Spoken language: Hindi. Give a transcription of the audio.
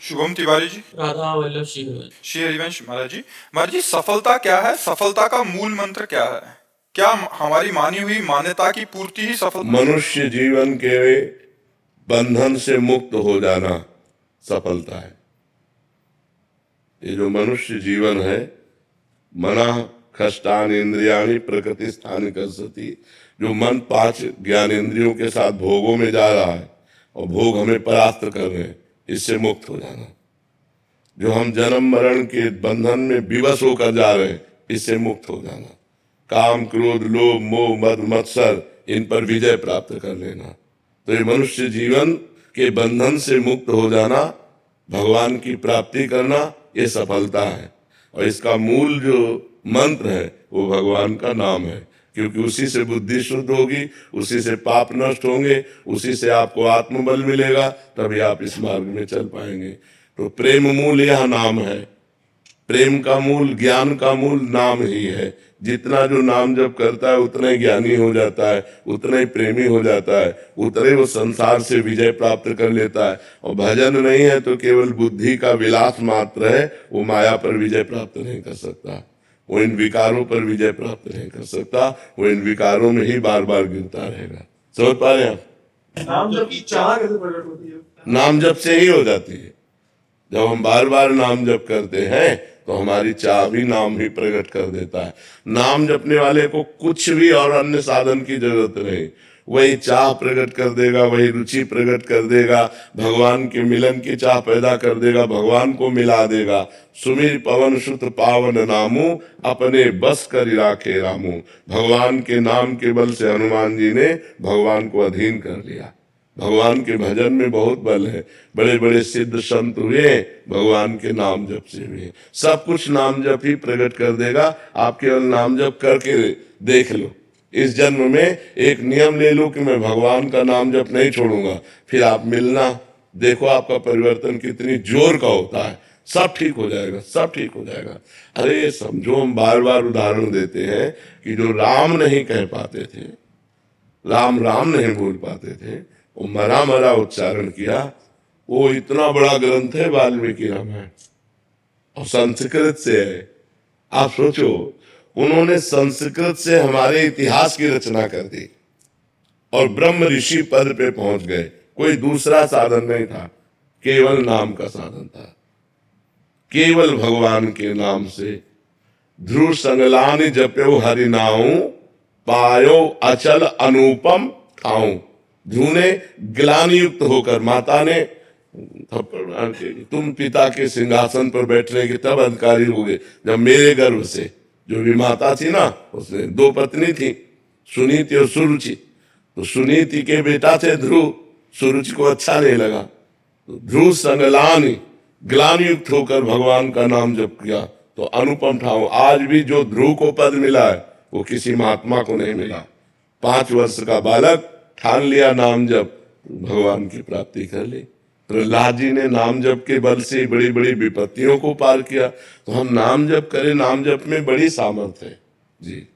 शुभम तिवारी जी। राधा वल्लभ श्री हरिवंश महाराज जी सफलता क्या है? सफलता का मूल मंत्र क्या है? क्या हमारी मानी हुई मान्यता की पूर्ति ही सफल? मनुष्य जीवन के बंधन से मुक्त हो जाना सफलता है। ये जो मनुष्य जीवन है, मना खष्टान इंद्रियाणी प्रकृति स्थान कसती, जो मन 5 ज्ञानेंद्रियों के साथ भोगों में जा रहा है और भोग हमें परास्त कर रहे हैं, इससे मुक्त हो जाना। जो हम जन्म मरण के बंधन में विवश होकर जा रहे हैं, इससे मुक्त हो जाना। काम क्रोध लोभ मोह मद मत्सर, इन पर विजय प्राप्त कर लेना। तो ये मनुष्य जीवन के बंधन से मुक्त हो जाना, भगवान की प्राप्ति करना, ये सफलता है। और इसका मूल जो मंत्र है वो भगवान का नाम है, क्योंकि उसी से बुद्धि शुद्ध होगी, उसी से पाप नष्ट होंगे, उसी से आपको आत्मबल मिलेगा, तभी आप इस मार्ग में चल पाएंगे। तो प्रेम मूल यह नाम है। प्रेम का मूल, ज्ञान का मूल नाम ही है। जितना जो नाम जप करता है उतना ही ज्ञानी हो जाता है, उतना ही प्रेमी हो जाता है, उतने वो संसार से विजय प्राप्त कर लेता है। और भजन नहीं है तो केवल बुद्धि का विलास मात्र है, वो माया पर विजय प्राप्त नहीं कर सकता, वो इन विकारों पर विजय प्राप्त नहीं कर सकता, वो इन विकारों में ही बार बार गिरता रहेगा। समझ पा रहे हैं आप? नाम जप की चाह कैसे प्रकट होती है? नाम जप से ही हो जाती है। जब हम बार बार नाम जप करते हैं तो हमारी चाह भी नाम ही प्रकट कर देता है। नाम जपने वाले को कुछ भी और अन्य साधन की जरूरत नहीं, वही चाह प्रकट कर देगा, वही रुचि प्रकट कर देगा, भगवान के मिलन की चाह पैदा कर देगा, भगवान को मिला देगा। सुमिर पवन सुत पावन नामू, अपने बस कर राखे रामू। भगवान के नाम के बल से हनुमान जी ने भगवान को अधीन कर लिया। भगवान के भजन में बहुत बल है। बड़े बड़े सिद्ध संत हुए भगवान के नाम जप से हुए। सब कुछ नाम जप ही प्रकट कर देगा। आप केवल नाम जप करके देख लो। इस जन्म में एक नियम ले लो कि मैं भगवान का नाम जप नहीं छोड़ूंगा, फिर आप मिलना, देखो आपका परिवर्तन कितनी जोर का होता है। सब ठीक हो जाएगा, सब ठीक हो जाएगा। अरे समझो, हम बार बार उदाहरण देते हैं कि जो राम नहीं कह पाते थे, राम राम नहीं बोल पाते थे, वो मरा मरा उच्चारण किया। वो इतना बड़ा ग्रंथ है वाल्मीकि रामायण, और संस्कृत से है। आप सोचो, उन्होंने संस्कृत से हमारे इतिहास की रचना कर दी और ब्रह्म ऋषि पद पे पहुंच गए। कोई दूसरा साधन नहीं था, केवल नाम का साधन था। केवल भगवान के नाम से ध्रुव संगलानि जप्यो हरि नाऊ, पायो अचल अनुपम ठाऊ। ध्रुव ने ग्लानि युक्त होकर, माता ने तुम पिता के सिंहासन पर बैठने के तब अधिकारी हो गए जब मेरे गर्भ से, जो भी माता थी ना, उसने 2 पत्नी थी, सुनीति और सुरुचि। तो सुनीति के बेटा थे ध्रुव, सुरुचि को अच्छा नहीं लगा, तो ध्रुव संगलानि ग्लानि युक्त होकर भगवान का नाम जप किया, तो अनुपम ठाऊ। आज भी जो ध्रुव को पद मिला है वो किसी महात्मा को नहीं मिला। 5 वर्ष का बालक ठान लिया नाम जप, भगवान की प्राप्ति कर ली। प्रहलाद जी ने नाम जप के बल से बड़ी बड़ी विपत्तियों को पार किया। तो हम नाम जप करें, नाम जप में बड़ी सामर्थ्य है जी।